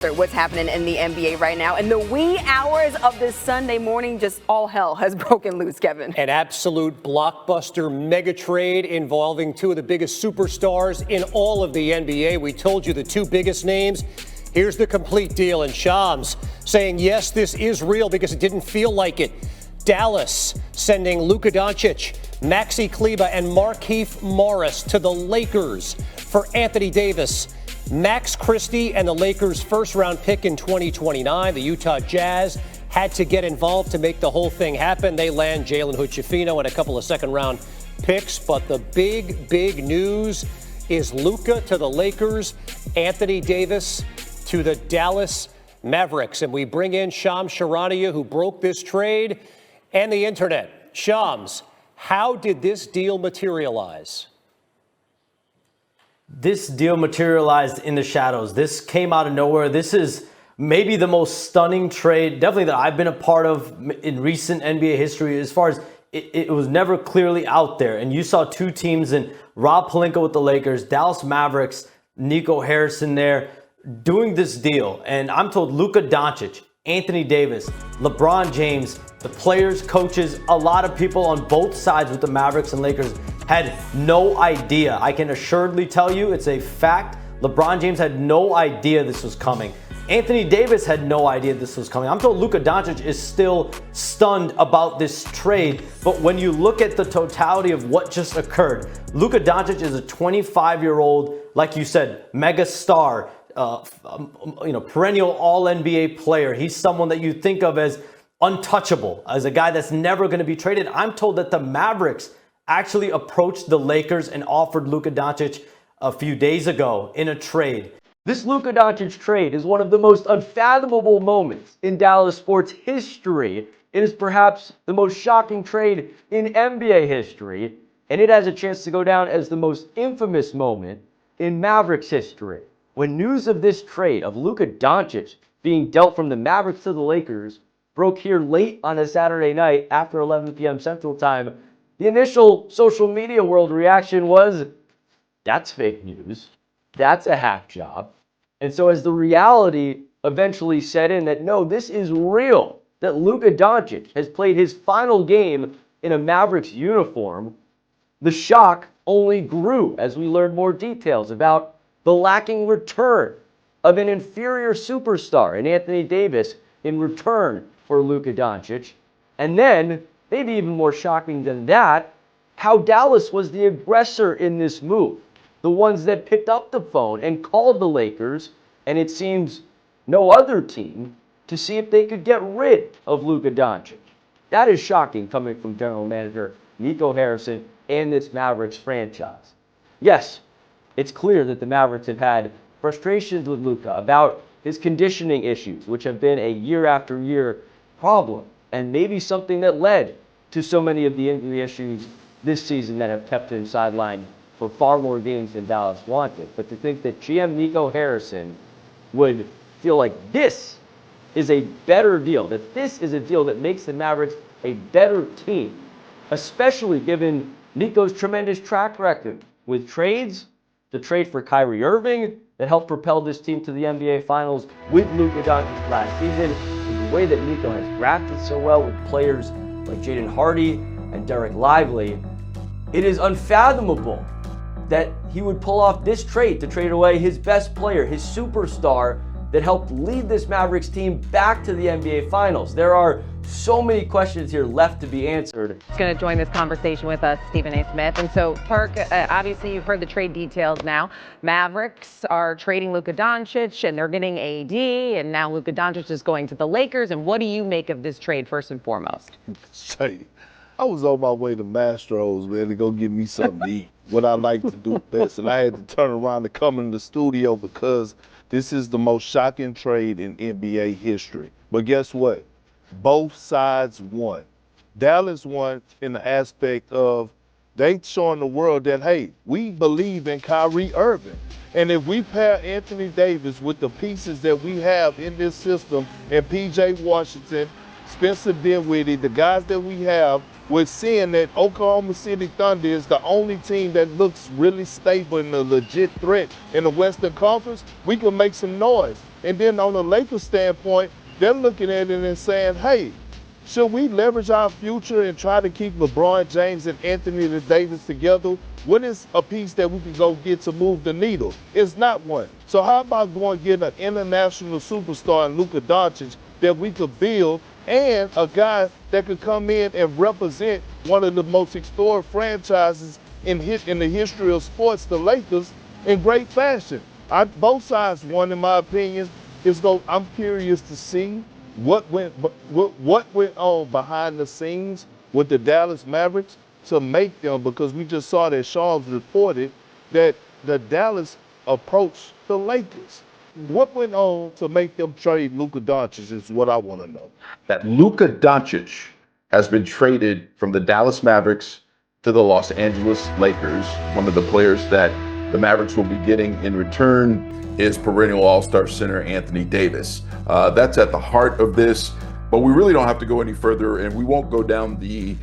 What's happening in the NBA right now. In the wee hours of this Sunday morning, just all hell has broken loose, Kevin. An absolute blockbuster mega trade involving two of the biggest superstars in all of the NBA. We told you the two biggest names. Here's the complete deal. And Shams saying, yes, this is real because it didn't feel like it. Dallas sending Luka Doncic, Maxi Kleber, and Markieff Morris to the Lakers for Anthony Davis, Max Christie, and the Lakers' first-round pick in 2029. The Utah Jazz had to get involved to make the whole thing happen. They land Jalen Hood-Schifino and a couple of second-round picks. But the big news is Luka to the Lakers, Anthony Davis to the Dallas Mavericks. And we bring in Shams Charania, who broke this trade, and the internet. Shams, how did this deal materialize? This deal materialized in the shadows. This came out of nowhere. This is maybe the most stunning trade, definitely that I've been a part of in recent NBA history, as far as it was never clearly out there. And you saw two teams in Rob Pelinka with the Lakers, Dallas Mavericks, Nico Harrison there, doing this deal. And I'm told Luka Doncic, Anthony Davis, LeBron James, the players, coaches, a lot of people on both sides with the Mavericks and Lakers had no idea. I can assuredly tell you it's a fact. LeBron James had no idea this was coming. Anthony Davis had no idea this was coming. I'm told Luka Doncic is still stunned about this trade. But when you look at the totality of what just occurred, Luka Doncic is a 25-year-old, like you said, mega star, perennial all-NBA player. He's someone that you think of as untouchable, as a guy that's never going to be traded. I'm told that the Mavericks actually approached the Lakers and offered Luka Doncic a few days ago in a trade. This Luka Doncic trade is one of the most unfathomable moments in Dallas sports history. It is perhaps the most shocking trade in NBA history, and it has a chance to go down as the most infamous moment in Mavericks history. When news of this trade of Luka Doncic being dealt from the Mavericks to the Lakers broke here late on a Saturday night after 11 p.m. Central Time, the initial social media world reaction was, that's fake news. That's a hack job. And so as the reality eventually set in that, no, this is real, that Luka Doncic has played his final game in a Mavericks uniform, the shock only grew as we learned more details about the lacking return of an inferior superstar in Anthony Davis in return for Luka Doncic. And then, maybe even more shocking than that, how Dallas was the aggressor in this move. The ones that picked up the phone and called the Lakers, and it seems no other team, to see if they could get rid of Luka Doncic. That is shocking coming from general manager Nico Harrison and this Mavericks franchise. Yes, it's clear that the Mavericks have had frustrations with Luka about his conditioning issues, which have been a year after year problem, and maybe something that led to so many of the injury issues this season that have kept him sidelined for far more games than Dallas wanted. But to think that GM Nico Harrison would feel like this is a better deal, that this is a deal that makes the Mavericks a better team, especially given Nico's tremendous track record with trades, the trade for Kyrie Irving that helped propel this team to the NBA Finals with Luka Doncic last season, the way that Nico has drafted so well with players like Jaden Hardy and Derek Lively, it is unfathomable that he would pull off this trade to trade away his best player, his superstar that helped lead this Mavericks team back to the NBA Finals. There are so many questions here left to be answered. He's going to join this conversation with us, Stephen A. Smith. And so, Park, obviously you've heard the trade details now. Mavericks are trading Luka Doncic, and they're getting AD, and now Luka Doncic is going to the Lakers. And what do you make of this trade, first and foremost? Say, I was on my way to Mastro's, man, to go get me something to eat. What I like to do best, and I had to turn around and come in the studio because this is the most shocking trade in NBA history. But guess what? Both sides won. Dallas won in the aspect of they showing the world that, hey, we believe in Kyrie Irving. And if we pair Anthony Davis with the pieces that we have in this system and PJ Washington, Spencer Dinwiddie, the guys that we have, we're seeing that Oklahoma City Thunder is the only team that looks really stable and a legit threat in the Western Conference. We can make some noise. And then on the Lakers standpoint, they're looking at it and saying, hey, should we leverage our future and try to keep LeBron James and Anthony Davis together? What is a piece that we can go get to move the needle? It's not one. So how about going get an international superstar in Luka Doncic that we could build, and a guy that could come in and represent one of the most historic franchises in the history of sports, the Lakers, in great fashion? Both sides won, in my opinion. I'm curious to see what went on behind the scenes with the Dallas Mavericks to make them, because we just saw that Shaw's reported that the Dallas approached the Lakers. What went on to make them trade Luka Doncic is what I want to know. That Luka Doncic has been traded from the Dallas Mavericks to the Los Angeles Lakers. One of the players that the Mavericks will be getting in return is perennial All-Star center Anthony Davis. That's at the heart of this, but we really don't have to go any further, and we won't go down the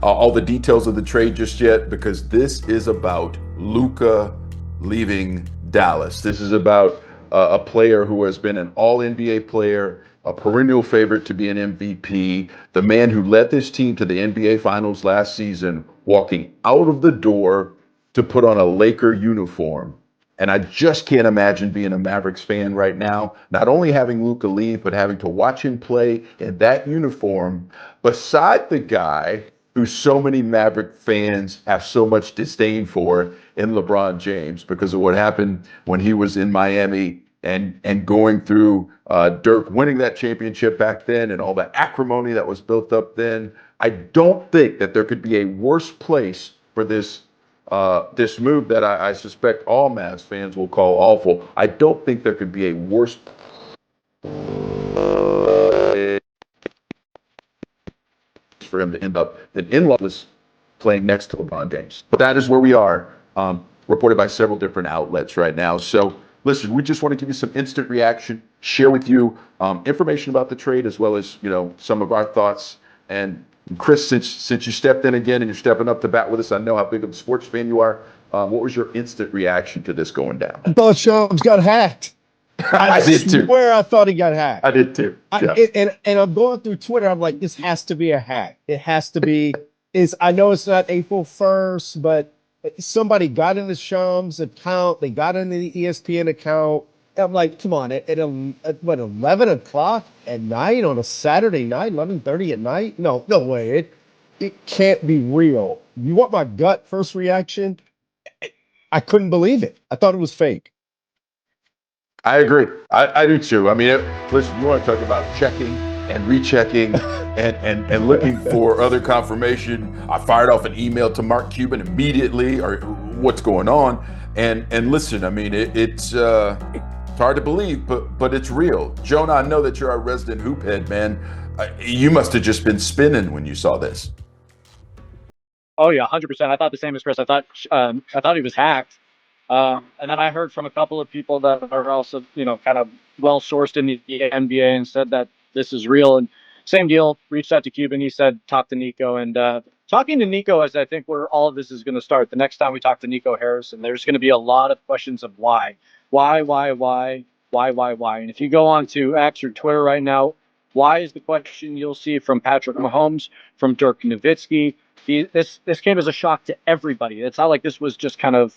all the details of the trade just yet, because this is about Luka leaving Dallas. This is about a player who has been an all-NBA player, a perennial favorite to be an MVP, the man who led this team to the NBA Finals last season, walking out of the door to put on a Laker uniform. And I just can't imagine being a Mavericks fan right now, not only having Luka leave, but having to watch him play in that uniform beside the guy who so many Maverick fans have so much disdain for in LeBron James because of what happened when he was in Miami and going through Dirk winning that championship back then and all the acrimony that was built up then. I don't think that there could be a worse place for this move that I suspect all Mavs fans will call awful. I don't think there could be a worse for him to end up than in Los playing next to LeBron James. But that is where we are, reported by several different outlets right now. So listen, we just want to give you some instant reaction, share with you information about the trade, as well as, some of our thoughts. And Chris, since you stepped in again and you're stepping up to bat with us, I know how big of a sports fan you are. What was your instant reaction to this going down? I thought Shams got hacked. I did too. Swear I thought he got hacked. I did too. Yeah. And I'm going through Twitter. I'm like, this has to be a hack. It has to be. I know it's not April 1st, but somebody got in the Shams account. They got in the ESPN account. I'm like, come on, at 11 o'clock at night on a Saturday night, 11:30 at night? No way. It can't be real. You want my gut first reaction? I couldn't believe it. I thought it was fake. I agree. I do too. I mean, listen, you want to talk about checking and rechecking and looking for other confirmation. I fired off an email to Mark Cuban immediately, or what's going on. And listen, I mean, it's hard to believe, but it's real. Jonah, I know that you're our resident hoop head, man. You must have just been spinning when you saw this. Oh yeah, 100%. I thought the same as Chris. I thought he was hacked. And then I heard from a couple of people that are also, kind of well sourced in the NBA and said that this is real. And same deal. Reached out to Cuban. He said talk to Nico. And talking to Nico is, I think, where all of this is going to start. The next time we talk to Nico Harrison, there's going to be a lot of questions of why. And if you go on to X or Twitter right now, why is the question you'll see from Patrick Mahomes, from Dirk Nowitzki. This came as a shock to everybody. It's not like this was just kind of,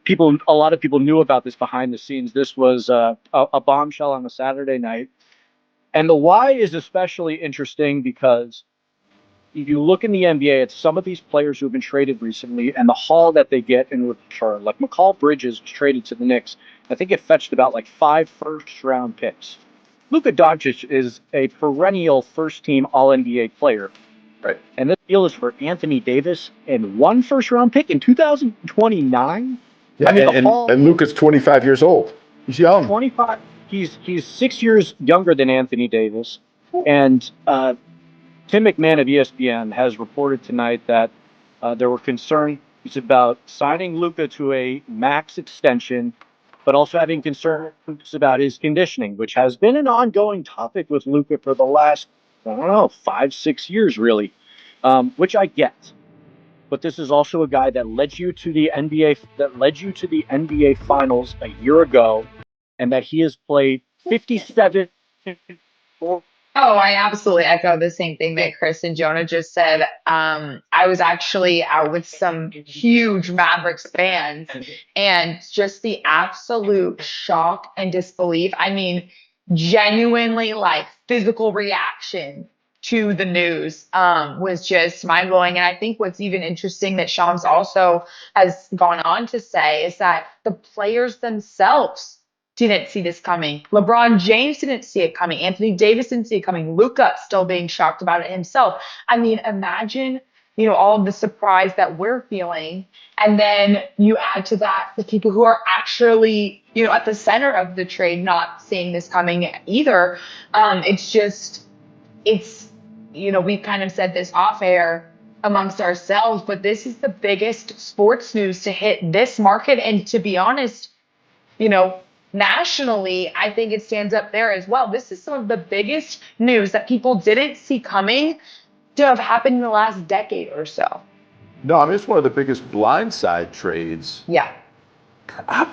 people. A lot of people knew about this behind the scenes. This was a bombshell on a Saturday night, and the why is especially interesting because if you look in the NBA at some of these players who have been traded recently and the haul that they get in return, like McCall Bridges was traded to the Knicks. I think it fetched about like 5 first-round picks. Luka Doncic is a perennial first-team All-NBA player. Right. And this deal is for Anthony Davis and 1 first-round pick in 2029. Yeah, I mean, and Luka's 25 years old. He's young. 25. He's 6 years younger than Anthony Davis. And Tim McMahon of ESPN has reported tonight that there were concerns about signing Luka to a max extension but also having concerns about his conditioning, which has been an ongoing topic with Luka for the last, I don't know, 5, 6 years, really, which I get. But this is also a guy that led you to the NBA Finals a year ago, and that he has played 57. Oh, I absolutely echo the same thing that Chris and Jonah just said. I was actually out with some huge Mavericks fans, and just the absolute shock and disbelief. I mean, genuinely like physical reaction to the news was just mind blowing. And I think what's even interesting that Shams also has gone on to say is that the players themselves didn't see this coming. LeBron James didn't see it coming. Anthony Davis didn't see it coming. Luka still being shocked about it himself. I mean, imagine, all of the surprise that we're feeling. And then you add to that the people who are actually, at the center of the trade not seeing this coming either. We've kind of said this off air amongst ourselves, but this is the biggest sports news to hit this market. And to be honest, nationally, I think it stands up there as well. This is some of the biggest news that people didn't see coming to have happened in the last decade or so. No, I mean, it's one of the biggest blindside trades, Yeah.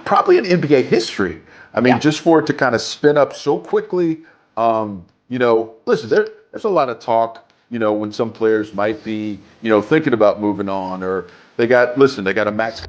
probably in NBA history. I mean, Yeah. just for it to kind of spin up so quickly. Listen, there's a lot of talk, when some players might be, thinking about moving on, or they got a max